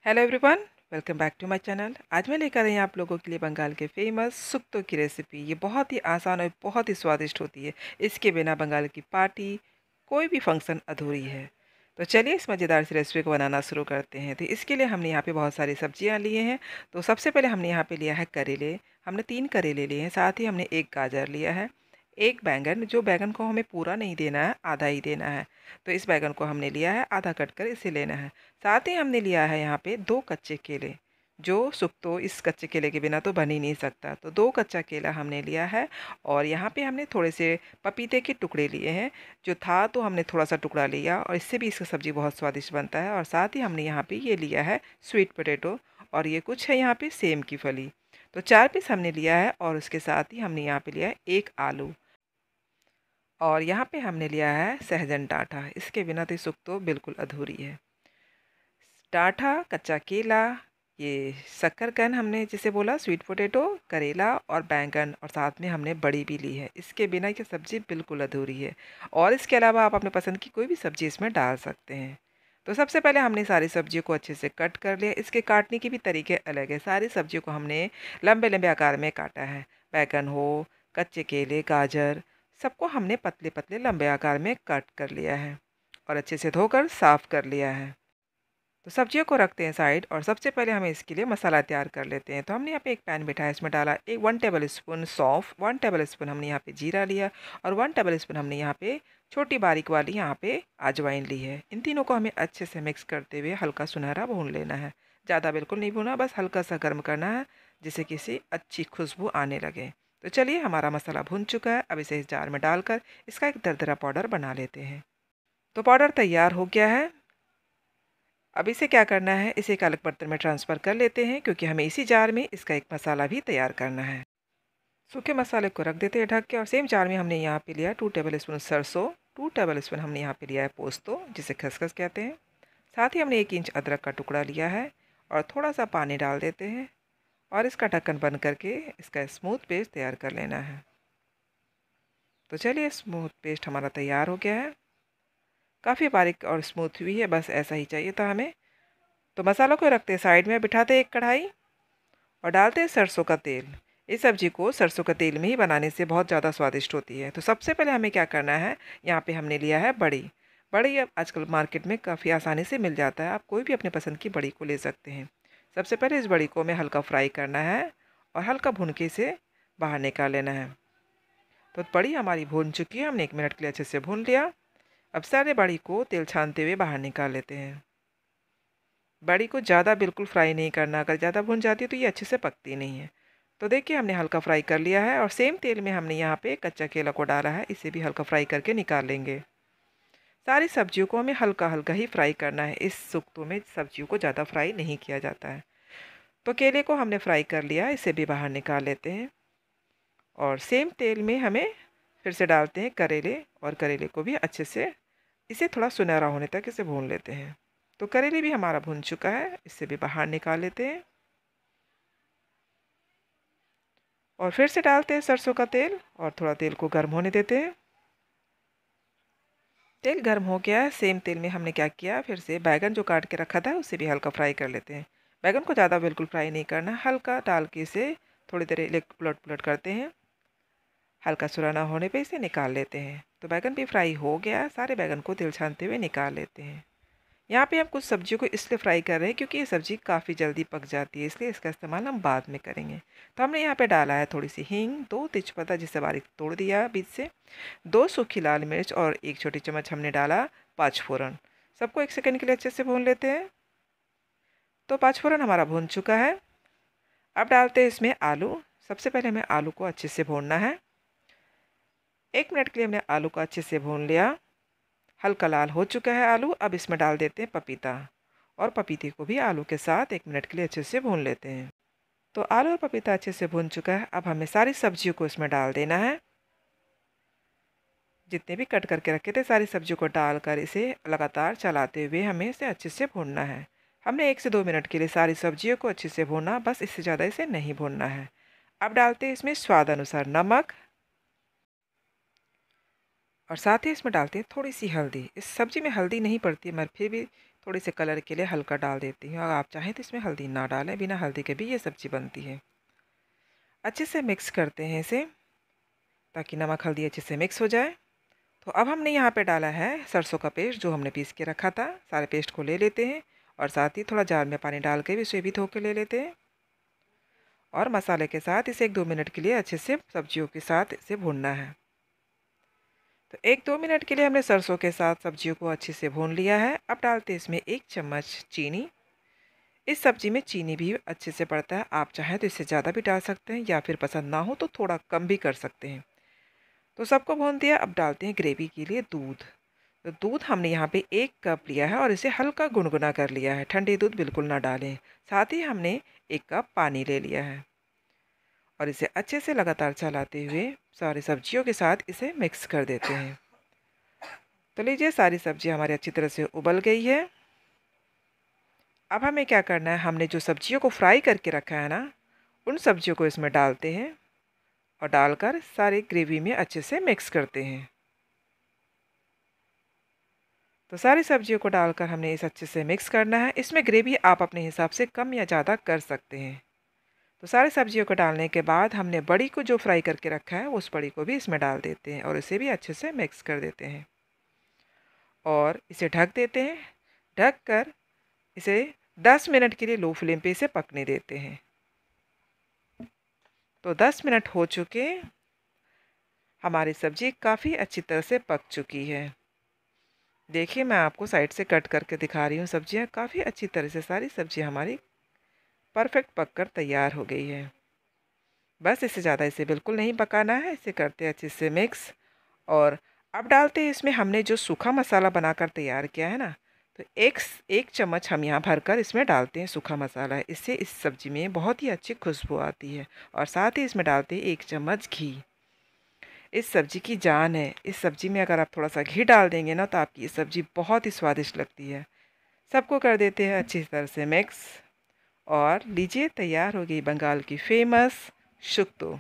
Hello everyone, welcome back to my channel. आज मैं लेकर आई हूँ आप लोगों के लिए बंगाल के फेमस सुक्तो की रेसिपी। ये बहुत ही आसान और बहुत ही स्वादिष्ट होती है। इसके बिना बंगाल की पार्टी, कोई भी फंक्शन अधूरी है। तो चलिए इस मज़ेदार सी रेसिपी को बनाना शुरू करते हैं। तो इसके लिए हमने यहाँ पे बहुत सारी सब्जियाँ लिए हैं। तो सबसे पहले हमने यहाँ पे लिया है करेले। हमने 3 करेले लिए हैं, साथ ही हमने 1 गाजर लिया है, 1 बैंगन। जो बैंगन को हमें पूरा नहीं देना है, आधा ही देना है। तो इस बैंगन को हमने लिया है, आधा कट कर इसे लेना है। साथ ही हमने लिया है यहाँ पे 2 कच्चे केले, जो सुक्तो इस कच्चे केले के बिना तो बन ही नहीं सकता। तो 2 कच्चा केला हमने लिया है। और यहाँ पे हमने थोड़े से पपीते के टुकड़े लिए हैं। जो था तो हमने थोड़ा सा टुकड़ा लिया, और इससे भी इसका सब्ज़ी बहुत स्वादिष्ट बनता है। और साथ ही हमने यहाँ पे ये लिया है स्वीट पोटैटो, और ये कुछ है यहाँ पे सेम की फली। तो 4 पीस हमने लिया है, और उसके साथ ही हमने यहाँ पे लिया है 1 आलू। और यहाँ पे हमने लिया है सहजन डाँठा। इसके बिना तो ये सुक्तो बिल्कुल अधूरी है। डाँठा, कच्चा केला, ये शक्करकंद हमने जिसे बोला, स्वीट पोटैटो, करेला और बैंगन, और साथ में हमने बड़ी भी ली है। इसके बिना ये सब्ज़ी बिल्कुल अधूरी है। और इसके अलावा आप अपने पसंद की कोई भी सब्ज़ी इसमें डाल सकते हैं। तो सबसे पहले हमने सारी सब्जियों को अच्छे से कट कर लिया। इसके काटने के भी तरीके अलग है। सारी सब्जियों को हमने लंबे लंबे आकार में काटा है। बैंगन हो, कच्चे केले, गाजर, सबको हमने पतले पतले लंबे आकार में कट कर लिया है, और अच्छे से धोकर साफ़ कर लिया है। तो सब्जियों को रखते हैं साइड, और सबसे पहले हमें इसके लिए मसाला तैयार कर लेते हैं। तो हमने यहाँ पे एक पैन बिठाया, इसमें डाला 1 टेबल स्पून सौंफ, 1 टेबल स्पून हमने यहाँ पे जीरा लिया, और 1 टेबल स्पून हमने यहाँ पे छोटी बारीक वाली यहाँ पे अजवाइन ली है। इन तीनों को हमें अच्छे से मिक्स करते हुए हल्का सुनहरा भून लेना है। ज़्यादा बिल्कुल नहीं भूना, बस हल्का सा गर्म करना है, जिससे किसी अच्छी खुशबू आने लगे। तो चलिए, हमारा मसाला भुन चुका है। अब इसे इस जार में डालकर इसका एक दरदरा पाउडर बना लेते हैं। तो पाउडर तैयार हो गया है। अब इसे क्या करना है, इसे एक अलग बर्तन में ट्रांसफ़र कर लेते हैं, क्योंकि हमें इसी जार में इसका एक मसाला भी तैयार करना है। सूखे मसाले को रख देते हैं ढक के, और सेम जार में हमने यहाँ पे लिया 2 टेबल स्पून सरसों, 2 टेबल स्पून हमने यहाँ पे लिया है पोस्तो, जिसे खसखस कहते हैं। साथ ही हमने 1 इंच अदरक का टुकड़ा लिया है, और थोड़ा सा पानी डाल देते हैं, और इसका ढक्कन बंद करके इसका स्मूथ पेस्ट तैयार कर लेना है। तो चलिए, स्मूथ पेस्ट हमारा तैयार हो गया है। काफ़ी बारीक और स्मूथ हुई है, बस ऐसा ही चाहिए था हमें। तो मसालों को रखते हैं साइड में, बिठाते हैं एक कढ़ाई, और डालते हैं सरसों का तेल। इस सब्ज़ी को सरसों का तेल में ही बनाने से बहुत ज़्यादा स्वादिष्ट होती है। तो सबसे पहले हमें क्या करना है, यहाँ पे हमने लिया है बड़ी। बड़ी अब आजकल मार्केट में काफ़ी आसानी से मिल जाता है, आप कोई भी अपने पसंद की बड़ी को ले सकते हैं। सबसे पहले इस बड़ी को हमें हल्का फ्राई करना है, और हल्का भून के इसे बाहर निकाल लेना है। तो बड़ी हमारी भून चुकी है, हमने 1 मिनट के लिए अच्छे से भून लिया। अब सारे बड़ी को तेल छानते हुए बाहर निकाल लेते हैं। बड़ी को ज़्यादा बिल्कुल फ्राई नहीं करना, अगर ज़्यादा भुन जाती है तो ये अच्छे से पकती नहीं है। तो देखिए, हमने हल्का फ्राई कर लिया है, और सेम तेल में हमने यहाँ पे कच्चा केला को डाला है, इसे भी हल्का फ्राई करके निकाल लेंगे। सारी सब्जियों को हमें हल्का हल्का ही फ्राई करना है। इस सुक्तो में सब्जियों को ज़्यादा फ्राई नहीं किया जाता है। तो केले को हमने फ्राई कर लिया, इसे भी बाहर निकाल लेते हैं। और सेम तेल में हमें फिर से डालते हैं करेले, और करेले को भी अच्छे से इसे थोड़ा सुनहरा होने तक इसे भून लेते हैं। तो करेले भी हमारा भुन चुका है, इसे भी बाहर निकाल लेते हैं। और फिर से डालते हैं सरसों का तेल, और थोड़ा तेल को गर्म होने देते हैं। तेल गर्म हो गया है। सेम तेल में हमने क्या किया, फिर से बैगन जो काट के रखा था उसे भी हल्का फ्राई कर लेते हैं। बैगन को ज़्यादा बिल्कुल फ्राई नहीं करना, हल्का डाल के इसे थोड़ी देर उलट पुलट करते हैं। हल्का सुराना होने पे इसे निकाल लेते हैं। तो बैगन भी फ्राई हो गया, सारे बैगन को तेल छानते हुए निकाल लेते हैं। यहाँ पे हम कुछ सब्जियों को इसलिए फ्राई कर रहे हैं क्योंकि ये सब्ज़ी काफ़ी जल्दी पक जाती है, इसलिए इसका इस्तेमाल हम बाद में करेंगे। तो हमने यहाँ पे डाला है थोड़ी सी हींग, 2 तेजपत्ता जिसे बारीक तोड़ दिया बीच से, 2 सूखी लाल मिर्च, और 1 छोटी चम्मच हमने डाला 5 फोरन। सबको 1 सेकंड के लिए अच्छे से भून लेते हैं। तो 5 फोरन हमारा भून चुका है। अब डालते हैं इसमें आलू। सबसे पहले हमें आलू को अच्छे से भूनना है। 1 मिनट के लिए हमने आलू को अच्छे से भून लिया। हल्का लाल हो चुका है आलू। अब इसमें डाल देते हैं पपीता, और पपीते को भी आलू के साथ 1 मिनट के लिए अच्छे से भून लेते हैं। तो आलू और पपीता अच्छे से भून चुका है। अब हमें सारी सब्जियों को इसमें डाल देना है। जितने भी कट करके रखे थे सारी सब्जियों को डालकर इसे लगातार चलाते हुए हमें इसे अच्छे से भूनना है। हमने 1 से 2 मिनट के लिए सारी सब्जियों को अच्छे से भूना, बस इससे ज़्यादा इसे नहीं भूनना है। अब डालते हैं इसमें स्वाद अनुसार नमक, और साथ ही इसमें डालते हैं थोड़ी सी हल्दी। इस सब्ज़ी में हल्दी नहीं पड़ती है, मगर फिर भी थोड़ी से कलर के लिए हल्का डाल देती हूँ। अगर आप चाहें तो इसमें हल्दी ना डालें, बिना हल्दी के भी ये सब्ज़ी बनती है। अच्छे से मिक्स करते हैं इसे, ताकि नमक हल्दी अच्छे से मिक्स हो जाए। तो अब हमने यहाँ पे डाला है सरसों का पेस्ट, जो हमने पीस के रखा था। सारे पेस्ट को ले लेते हैं और साथ ही थोड़ा जार में पानी डाल के भी इसे भी धो के ले लेते हैं। और मसाले के साथ इसे 1-2 मिनट के लिए अच्छे से सब्जियों के साथ इसे भूनना है। तो 1-2 मिनट के लिए हमने सरसों के साथ सब्जियों को अच्छे से भून लिया है। अब डालते हैं इसमें 1 चम्मच चीनी। इस सब्ज़ी में चीनी भी अच्छे से पड़ता है, आप चाहें तो इससे ज़्यादा भी डाल सकते हैं या फिर पसंद ना हो तो थोड़ा कम भी कर सकते हैं। तो सबको भून दिया। अब डालते हैं ग्रेवी के लिए दूध। तो दूध हमने यहाँ पे 1 कप लिया है और इसे हल्का गुनगुना कर लिया है, ठंडे दूध बिल्कुल ना डालें। साथ ही हमने 1 कप पानी ले लिया है और इसे अच्छे से लगातार चलाते हुए सारी सब्जियों के साथ इसे मिक्स कर देते हैं। तो लीजिए, सारी सब्ज़ी हमारी अच्छी तरह से उबल गई है। अब हमें क्या करना है, हमने जो सब्जियों को फ्राई करके रखा है ना, उन सब्जियों को इसमें डालते हैं और डालकर सारी ग्रेवी में अच्छे से मिक्स करते हैं। तो सारी सब्जियों को डालकर हमने इसे अच्छे से मिक्स करना है। इसमें ग्रेवी आप अपने हिसाब से कम या ज़्यादा कर सकते हैं। तो सारी सब्जियों को डालने के बाद हमने बड़ी को जो फ्राई करके रखा है, उस बड़ी को भी इसमें डाल देते हैं और इसे भी अच्छे से मिक्स कर देते हैं और इसे ढक देते हैं। ढक कर इसे 10 मिनट के लिए लो फ्लेम पे इसे पकने देते हैं। तो 10 मिनट हो चुके, हमारी सब्ज़ी काफ़ी अच्छी तरह से पक चुकी है। देखिए, मैं आपको साइड से कट करके दिखा रही हूँ। सब्जियाँ काफ़ी अच्छी तरह से, सारी सब्जियाँ हमारी परफेक्ट पककर तैयार हो गई है। बस इससे ज़्यादा इसे बिल्कुल नहीं पकाना है। इसे करते हैं अच्छे से मिक्स और अब डालते हैं इसमें हमने जो सूखा मसाला बनाकर तैयार किया है ना, तो एक चम्मच हम यहाँ भरकर इसमें डालते हैं सूखा मसाला। इससे इस सब्ज़ी में बहुत ही अच्छी खुशबू आती है और साथ ही इसमें डालते हैं 1 चम्मच घी। इस सब्ज़ी की जान है। इस सब्ज़ी में अगर आप थोड़ा-सा घी डाल देंगे ना, तो आपकी ये सब्ज़ी बहुत ही स्वादिष्ट लगती है। सबको कर देते हैं अच्छी तरह से मिक्स और लीजिए, तैयार हो गई बंगाल की फ़ेमस शुक्तो।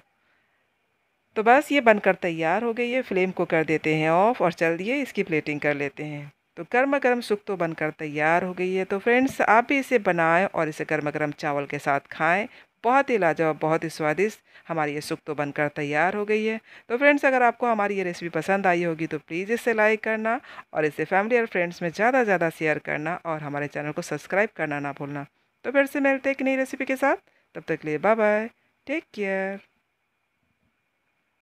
तो बस ये बनकर तैयार हो गई है। फ्लेम को कर देते हैं ऑफ और चलिए इसकी प्लेटिंग कर लेते हैं। तो गर्मा-गर्म शुक्तो बनकर तैयार हो गई है। तो फ्रेंड्स, आप भी इसे बनाएँ और इसे गर्मा-गर्म चावल के साथ खाएँ। बहुत ही लाजवाब, बहुत ही स्वादिष्ट हमारी ये शुक्तो बनकर तैयार हो गई है। तो फ्रेंड्स, अगर आपको हमारी ये रेसिपी पसंद आई होगी तो प्लीज़ इसे लाइक करना और इसे फैमिली और फ्रेंड्स में ज़्यादा से ज़्यादा शेयर करना और हमारे चैनल को सब्सक्राइब करना ना भूलना। तो फिर से मिलते हैं एक नई रेसिपी के साथ। तब तक के लिए बाय बाय, टेक केयर।